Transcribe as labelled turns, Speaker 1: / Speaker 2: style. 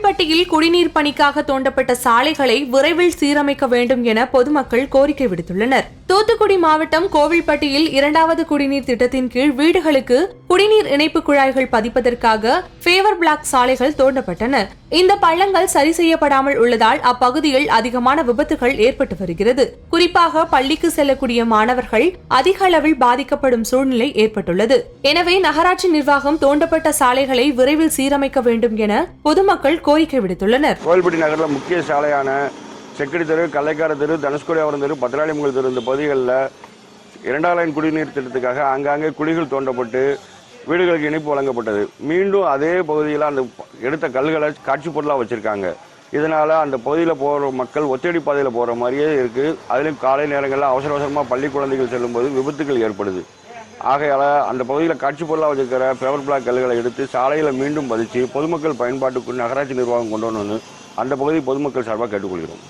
Speaker 1: கோவில்பட்டியில் குடிநீர் பணிக்காக தோண்டப்பட்ட சாலைகளை விரைவில் சீரமைக்க வேண்டும் என பொதுமக்கள் கோரிக்கை விடுத்துள்ளனர். தூத்துக்குடி மாவட்டம் கோவில்பட்டியில் 2வது குடிநீர் திட்டத்தின் கீழ் வீடுகளுக்கு குடிநீர் இணைப்பு குழாய்கள் பதிப்பதற்காக ஃபேவர் பிளாக் சாலைகள் தோண்டப்பட்டன. இந்த பள்ளங்கள் சரி செய்யப்படாமல் உள்ளதால் அப்பகுதியில் அதிகமான விபத்துகள் ஏற்பட்டு வருகிறது. குறிப்பாக பள்ளிக்கு செல்லக்கூடிய மாணவர்கள் அதிக அளவில் பாதிக்கப்படும் சூழ்நிலை ஏற்பட்டுள்ளது. எனவே நகராட்சி நிர்வாகம் தோண்டப்பட்ட சாலைகளை விரைவில் சீரமைக்க வேண்டும் என பொதுமக்கள் கோரிக்கை விடுத்துள்ளனர்.
Speaker 2: கோவில்பட்டி நகரில் முக்கிய சாலையான செக்கடி தெரு, கல்லைக்கார தெரு, தனுஷ்கோடியாவரம் தெரு, பத்திராளிமுகல் தெரு இந்த பகுதிகளில் 2வது லைன் குடிநீர் திட்டத்துக்காக ஆங்காங்கே குழிகள் தோண்டப்பட்டு வீடுகளுக்கு இணைப்பு வழங்கப்பட்டது. மீண்டும் அதே பகுதியில் அந்த எடுத்த கல்களை காட்சி பொருளாக வச்சுருக்காங்க. இதனால் அந்த பகுதியில் போகிற மக்கள் ஒத்தடி பாதையில் போகிற மாதிரியே இருக்குது. அதிலும் காலை நேரங்களில் அவசரமாக பள்ளி குழந்தைகள் செல்லும்போது விபத்துகள் ஏற்படுது. ஆகையால் அந்த பகுதியில் காட்சி பொருளாக வச்சிருக்கிற ஃபேவர் பிளாக் கல்களை எடுத்து சாலையில் மீண்டும் பதிச்சு பொதுமக்கள் பயன்பாட்டுக்கு நகராட்சி நிர்வாகம் கொண்டு வரணும்னு அந்த பகுதி பொதுமக்கள் சார்பாக கேட்டுக்கொள்கிறோம்.